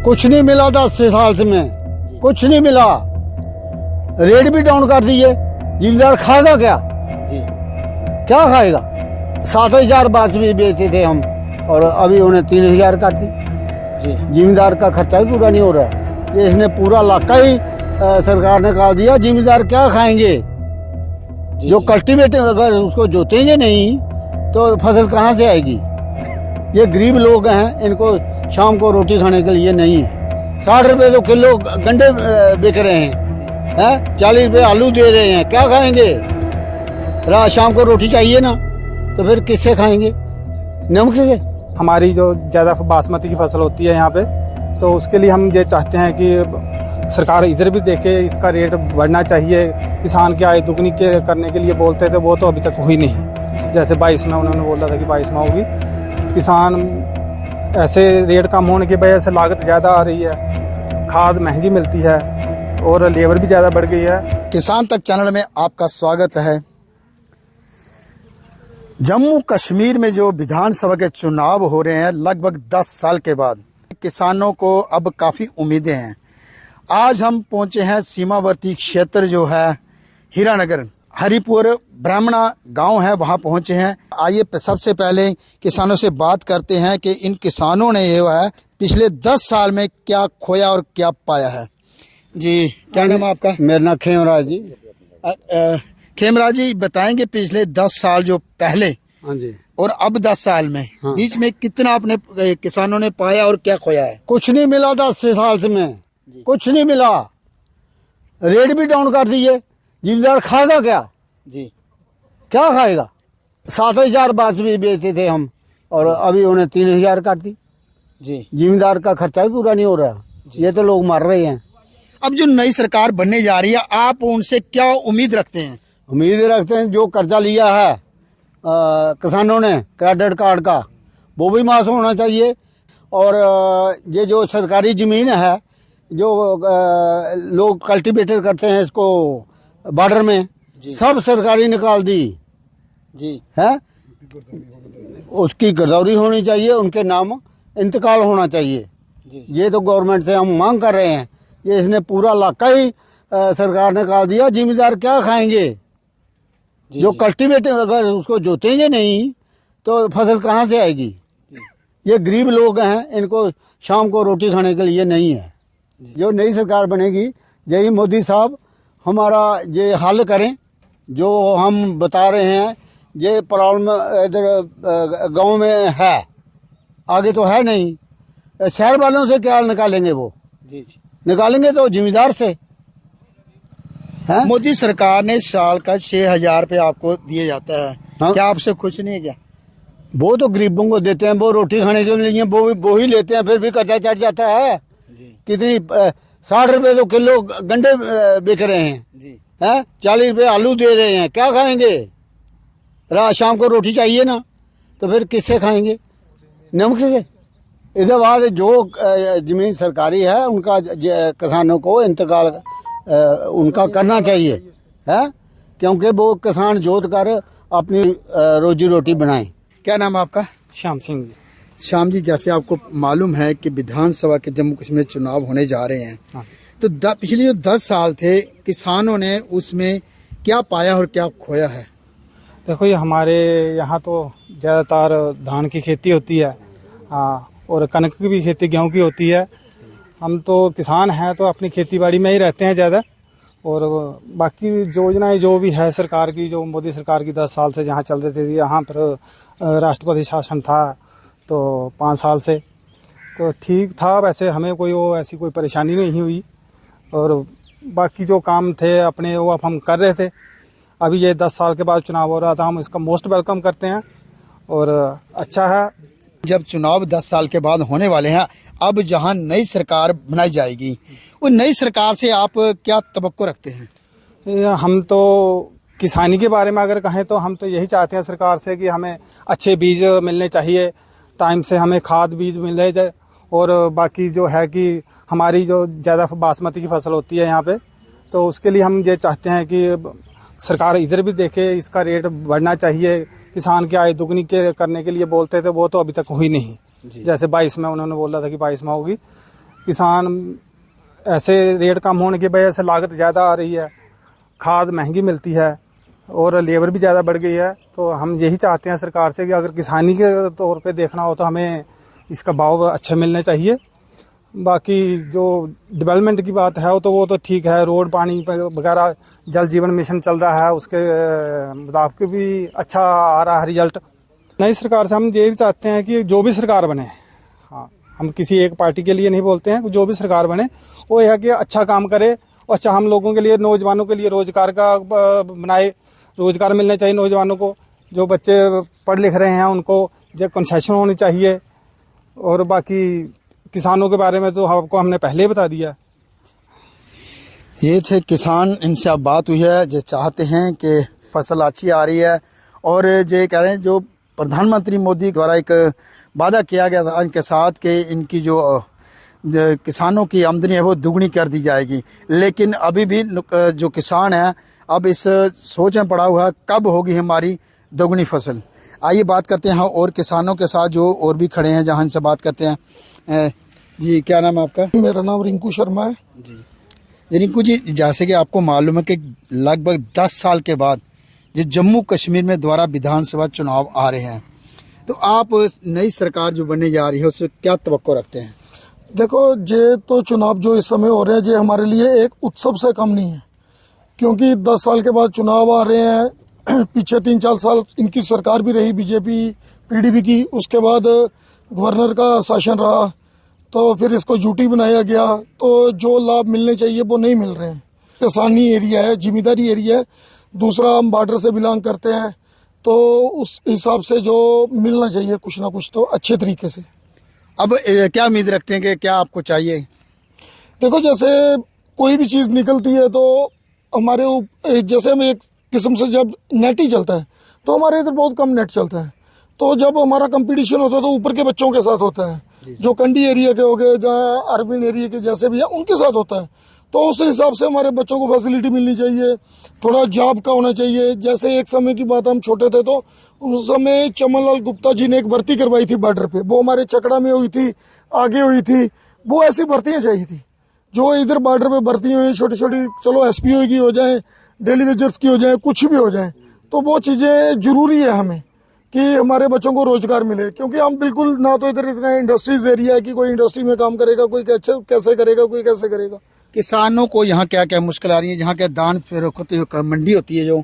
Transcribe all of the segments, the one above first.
कुछ नहीं मिला 10 साल से में, कुछ नहीं मिला। रेट भी डाउन कर दिए। जिम्मेदार खाएगा क्या? जी क्या खाएगा? 7,000 बात भी बेचते थे हम और अभी उन्हें 3,000 कर दी। जी जिम्मेदार का खर्चा भी पूरा नहीं हो रहा है। ये इसने पूरा इलाका ही सरकार ने काट दिया। जिम्मेदार क्या खाएंगे? जी, जो जी। कल्टीवेटर अगर उसको जोतेंगे नहीं तो फसल कहाँ से आएगी? ये गरीब लोग हैं, इनको शाम को रोटी खाने के लिए नहीं है। 60 रुपए तो किलो गंडे बिक रहे हैं, 40 रुपए आलू दे रहे हैं। क्या खाएंगे? रात शाम को रोटी चाहिए ना, तो फिर किससे खाएंगे? नमक से। हमारी जो ज़्यादा बासमती की फसल होती है यहाँ पे, तो उसके लिए हम ये चाहते हैं कि सरकार इधर भी देखे, इसका रेट बढ़ना चाहिए। किसान की आय दुगनी करने के लिए बोलते थे, वो तो अभी तक हुई नहीं। जैसे 22 में उन्होंने बोला था कि 22 में होगी। किसान ऐसे रेट कम होने की वजह से लागत ज़्यादा आ रही है, खाद महंगी मिलती है और लेबर भी ज़्यादा बढ़ गई है। किसान तक चैनल में आपका स्वागत है। जम्मू कश्मीर में जो विधानसभा के चुनाव हो रहे हैं लगभग 10 साल के बाद, किसानों को अब काफ़ी उम्मीदें हैं। आज हम पहुंचे हैं सीमावर्ती क्षेत्र जो है हीरानगर, हरिपुर ब्राह्मणा गांव है, वहां पहुंचे हैं। आइए सबसे पहले किसानों से बात करते हैं कि इन किसानों ने ये है पिछले 10 साल में क्या खोया और क्या पाया है। जी, क्या नाम है आपका? मेरा नाम खेमराज जी। खेमराज जी, बताएंगे पिछले 10 साल जो पहले हाँ जी। और अब 10 साल में बीच में कितना अपने किसानों ने पाया और क्या खोया है? कुछ नहीं मिला 10 साल से में, कुछ नहीं मिला। रेट भी डाउन कर दिए। जिम्मेदार खाएगा क्या? जी क्या खाएगा? 7,000 बात भी बेचते थे हम और अभी उन्हें 3,000 कर दी। जी। जिम्मेदार का खर्चा भी पूरा नहीं हो रहा। ये तो लोग मर रहे हैं। अब जो नई सरकार बनने जा रही है, आप उनसे क्या उम्मीद रखते हैं? उम्मीद रखते हैं जो कर्जा लिया है किसानों ने क्रेडिट कार्ड का, वो भी माफ होना चाहिए। और ये जो सरकारी ज़मीन है, जो लोग कल्टीवेटर करते हैं इसको बॉर्डर में, सब सरकारी निकाल दी जी है। उसकी गिरदौरी होनी चाहिए, उनके नाम इंतकाल होना चाहिए। ये तो गवर्नमेंट से हम मांग कर रहे हैं। ये इसने पूरा इलाका ही सरकार ने निकाल दिया। जिम्मेदार क्या खाएंगे? जो कल्टीवेटर अगर उसको जोतेंगे नहीं तो फसल कहाँ से आएगी? ये गरीब लोग हैं, इनको शाम को रोटी खाने के लिए नहीं है। जो नई सरकार बनेगी, यही मोदी साहब हमारा ये हल करें जो हम बता रहे हैं। ये प्रॉब्लम इधर गांव में है, आगे तो है नहीं। शहर वालों से क्या निकालेंगे? वो निकालेंगे तो जिम्मेदार से है। मोदी सरकार ने साल का 6,000 रुपये आपको दिए जाता है। हाँ? क्या आपसे खुश नहीं है क्या? वो तो गरीबों को देते हैं, वो रोटी खाने के लिए वो ही लेते हैं, फिर भी कर्जा चढ़ जाता है। कितनी 60 रुपए तो किलो गंडे बिक रहे हैं, 40 रुपए आलू दे रहे हैं। क्या खाएंगे? रात शाम को रोटी चाहिए ना, तो फिर किससे खाएंगे? नमक से। इसके बाद जो जमीन सरकारी है उनका किसानों को इंतकाल उनका करना चाहिए है, क्योंकि वो किसान जोत कर अपनी रोजी रोटी बनाएं। क्या नाम है आपका? श्याम सिंह जी। श्याम जी, जैसे आपको मालूम है कि विधानसभा के जम्मू कश्मीर चुनाव होने जा रहे हैं, तो पिछले जो 10 साल थे किसानों ने उसमें क्या पाया और क्या खोया है? देखो, ये हमारे यहाँ तो ज़्यादातर धान की खेती होती है, और कनक की भी खेती, गेहूं की होती है। हम तो किसान हैं तो अपनी खेती बाड़ी में ही रहते हैं ज़्यादा। और बाकी योजनाएं जो भी है सरकार की, जो मोदी सरकार की 10 साल से जहाँ चल रही थी, यहाँ पर राष्ट्रपति शासन था तो 5 साल से तो ठीक था। वैसे हमें कोई ऐसी कोई परेशानी नहीं हुई। और बाकी जो काम थे अपने वो अब हम कर रहे थे। अभी ये 10 साल के बाद चुनाव हो रहा था, हम इसका मोस्ट वेलकम करते हैं और अच्छा है। जब चुनाव 10 साल के बाद होने वाले हैं, अब जहां नई सरकार बनाई जाएगी, वो नई सरकार से आप क्या तवक्को रखते हैं? हम तो किसानी के बारे में अगर कहें तो हम तो यही चाहते हैं सरकार से कि हमें अच्छे बीज मिलने चाहिए, टाइम से हमें खाद बीज मिले जाए। और बाकी जो है कि हमारी जो ज़्यादा बासमती की फसल होती है यहाँ पे, तो उसके लिए हम ये चाहते हैं कि सरकार इधर भी देखे, इसका रेट बढ़ना चाहिए। किसान की आय दुगनी करने के लिए बोलते थे, वो तो अभी तक हुई नहीं। जैसे 22 में उन्होंने बोला था कि 22 में होगी। किसान ऐसे रेट कम होने की वजह से लागत ज़्यादा आ रही है, खाद महंगी मिलती है और लेबर भी ज़्यादा बढ़ गई है। तो हम यही चाहते हैं सरकार से कि अगर किसानी के तौर पे देखना हो तो हमें इसका भाव अच्छे मिलने चाहिए। बाकी जो डेवलपमेंट की बात है तो वो तो ठीक है, रोड पानी वगैरह जल जीवन मिशन चल रहा है, उसके मुताबिक भी अच्छा आ रहा है रिजल्ट। नई सरकार से हम ये भी चाहते हैं कि जो भी सरकार बने, हाँ, हम किसी एक पार्टी के लिए नहीं बोलते हैं, जो भी सरकार बने वो यह है कि अच्छा काम करे और अच्छा हम लोगों के लिए, नौजवानों के लिए रोजगार का बनाए, रोजगार मिलने चाहिए नौजवानों को। जो बच्चे पढ़ लिख रहे हैं उनको जो कंसेशन होनी चाहिए। और बाकी किसानों के बारे में तो आपको हमने पहले ही बता दिया। ये थे किसान, इनसे अब बात हुई है, जो चाहते हैं कि फसल अच्छी आ रही है और ये कह रहे हैं जो प्रधानमंत्री मोदी द्वारा एक वादा किया गया था इनके साथ कि इनकी जो किसानों की आमदनी है वो दुगनी कर दी जाएगी, लेकिन अभी भी जो किसान है अब इस सोच में पड़ा हुआ है कब होगी हमारी दोगुनी फसल। आइए बात करते हैं और किसानों के साथ जो और भी खड़े हैं, जहाँ इनसे बात करते हैं। जी, क्या नाम है आपका? मेरा नाम रिंकू शर्मा है जी। रिंकू जी, जैसे कि आपको मालूम है कि लगभग 10 साल के बाद जो जम्मू कश्मीर में दोबारा विधानसभा चुनाव आ रहे हैं, तो आप नई सरकार जो बनने जा रही है उससे क्या तवक्को रखते हैं? देखो, ये तो चुनाव जो इस समय हो रहे हैं ये हमारे लिए एक उत्सव से कम नहीं है, क्योंकि 10 साल के बाद चुनाव आ रहे हैं। पीछे 3-4 साल इनकी सरकार भी रही बीजेपी पीडीपी की, उसके बाद गवर्नर का शासन रहा, तो फिर इसको यूटी बनाया गया, तो जो लाभ मिलने चाहिए वो नहीं मिल रहे हैं। किसानी एरिया है, जिम्मेदारी एरिया है, दूसरा हम बॉर्डर से बिलोंग करते हैं, तो उस हिसाब से जो मिलना चाहिए कुछ ना कुछ तो अच्छे तरीके से। अब क्या उम्मीद रखते हैं कि क्या आपको चाहिए? देखो, जैसे कोई भी चीज़ निकलती है तो हमारे जैसे हम एक किस्म से जब नेट ही चलता है तो हमारे इधर बहुत कम नेट चलता है, तो जब हमारा कंपटीशन होता है तो ऊपर के बच्चों के साथ होता है, जो कंडी एरिया के हो गए, जहाँ अर्बन एरिया के जैसे भी है उनके साथ होता है। तो उस हिसाब से हमारे बच्चों को फैसिलिटी मिलनी चाहिए, थोड़ा जॉब का होना चाहिए। जैसे एक समय की बात, हम छोटे थे तो उस समय चमनलाल गुप्ता जी ने एक भर्ती करवाई थी बॉर्डर पे, वो हमारे चकड़ा में हुई थी, आगे हुई थी। वो ऐसी भर्तियाँ चाहिए थी जो इधर बॉर्डर पे भर्ती हुई, छोटी छोटी, चलो एसपीओ की हो जाए, डेली वेजर्स की हो जाए, कुछ भी हो जाए, तो वो चीज़ें जरूरी है हमें कि हमारे बच्चों को रोजगार मिले। क्योंकि हम बिल्कुल ना तो इधर इतना इंडस्ट्रीज एरिया है कि कोई इंडस्ट्री में काम करेगा, कोई कैसे करेगा, कोई कैसे करेगा। किसानों को यहाँ क्या क्या मुश्किल आ रही है? जहाँ क्या दान फिर मंडी होती है जो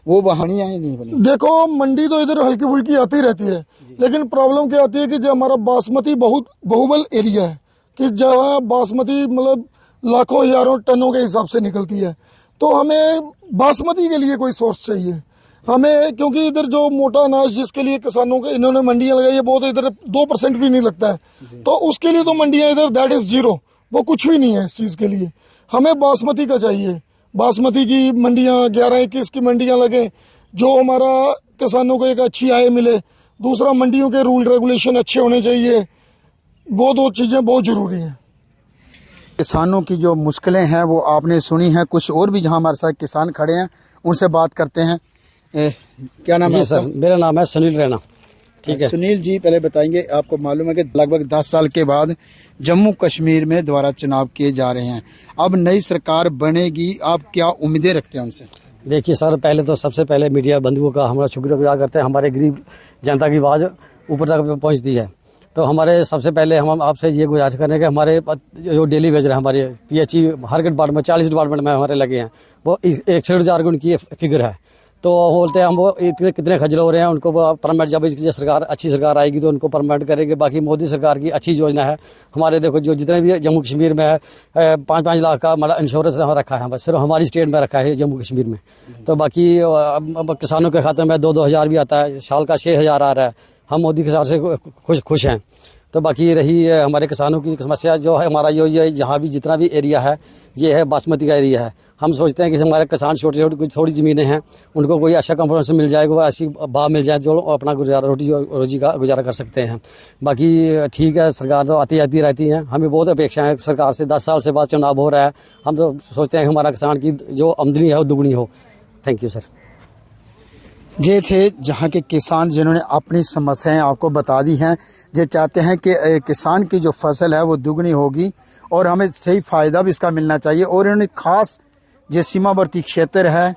वो बहानी है नहीं बनी? देखो, मंडी तो इधर हल्की फुल्की आती रहती है, लेकिन प्रॉब्लम क्या आती है कि जो हमारा बासमती बहुत बहुबल एरिया है, कि जहाँ बासमती मतलब लाखों हजारों टनों के हिसाब से निकलती है, तो हमें बासमती के लिए कोई सोर्स चाहिए हमें। क्योंकि इधर जो मोटा अनाज जिसके लिए किसानों के इन्होंने मंडियां लगाई है, वो तो इधर 2% भी नहीं लगता है, तो उसके लिए तो मंडियां इधर दैट इज जीरो, वो कुछ भी नहीं है इस चीज़ के लिए। हमें बासमती का चाहिए, बासमती की मंडियां 11-21 की मंडियां लगे, जो हमारा किसानों को एक अच्छी आय मिले। दूसरा, मंडियों के रूल रेगुलेशन अच्छे होने चाहिए, वो 2 चीज़ें बहुत ज़रूरी हैं। किसानों की जो मुश्किलें हैं वो आपने सुनी हैं। कुछ और भी जहाँ हमारे साथ किसान खड़े हैं उनसे बात करते हैं। क्या नाम है सर? मेरा नाम है सुनील रैना। ठीक है सुनील जी, पहले बताएंगे, आपको मालूम है कि लगभग 10 साल के बाद जम्मू कश्मीर में दोबारा चुनाव किए जा रहे हैं, अब नई सरकार बनेगी, आप क्या उम्मीदें रखते हैं उनसे? देखिए सर, पहले तो सबसे पहले मीडिया बंधुओं का हमारा शुक्रगुजार करते हैं, हमारे गरीब जनता की आवाज़ ऊपर तक पहुंचती है। तो हमारे सबसे पहले हम आपसे ये गुजारिश करें कि हमारे जो डेली वेजर है, हमारे पीएचई हर डिपार्टमेंट में 40 डिपार्टमेंट में हमारे लगे हैं, वो 61,000 उनकी फिगर है। तो बोलते हैं हम वो इतने कितने खजल हो रहे हैं, उनको परमानेंट, जब इनकी सरकार अच्छी सरकार आएगी तो उनको परमानेंट करेंगे। बाकी मोदी सरकार की अच्छी योजना है। हमारे देखो जो जितने भी जम्मू कश्मीर में है 5-5 लाख का मतलब इंश्योरेंस रखा है, सिर्फ हमारी स्टेट में रखा है जम्मू कश्मीर में। तो बाकी अब किसानों के खाते में 2-2 हज़ार भी आता है, साल का 6,000 आ रहा है। हम मोदी के साथ से खुश हैं। तो बाकी रही हमारे किसानों की समस्या जो है, हमारा ये यहाँ भी जितना भी एरिया है ये है बासमती का एरिया है। हम सोचते हैं कि हमारे किसान छोटे छोटे कुछ थोड़ी ज़मीनें हैं, उनको कोई अच्छा कंपनी मिल जाएगा, वो अच्छी भाव मिल जाए जो अपना रोजी का गुजारा कर सकते हैं। बाकी ठीक है, सरकार तो आती जाती रहती है, हमें बहुत अपेक्षा है सरकार से। 10 साल से बाद चुनाव हो रहा है, हम तो सोचते हैं कि हमारा किसान की जो आमदनी है वो दुगनी हो। Thank you sir. ये थे जहाँ के किसान जिन्होंने अपनी समस्याएं आपको बता दी हैं। ये चाहते हैं कि किसान की जो फसल है वो दुगनी होगी और हमें सही फ़ायदा भी इसका मिलना चाहिए। और इन्होंने खास जो सीमावर्ती क्षेत्र है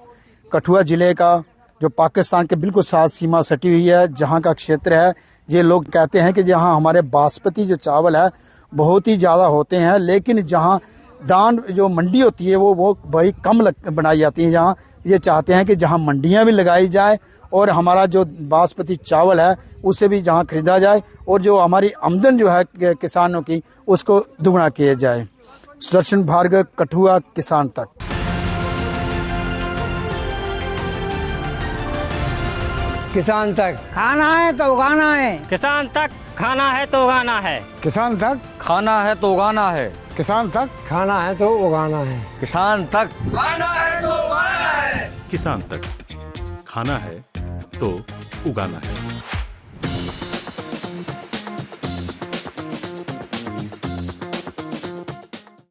कठुआ ज़िले का, जो पाकिस्तान के बिल्कुल साथ सीमा सटी हुई है, जहाँ का क्षेत्र है, ये लोग कहते हैं कि जहाँ हमारे बासमती जो चावल है बहुत ही ज़्यादा होते हैं, लेकिन जहाँ दान जो मंडी होती है वो बड़ी कम बनाई जाती है। जहाँ ये चाहते हैं कि जहाँ मंडियाँ भी लगाई जाए और हमारा जो बासमती चावल है उसे भी जहाँ खरीदा जाए और जो हमारी आमदन जो है किसानों की उसको दुगना किया जाए। सुदर्शन भार्गव, कठुआ, किसान तक। किसान तक खाना है तो उगाना है, किसान तक खाना है तो उगाना है, किसान तक खाना है तो उगाना है, किसान तक खाना है तो उगाना है, किसान तक खाना है तो उगाना है, किसान तक खाना है तो उगाना है।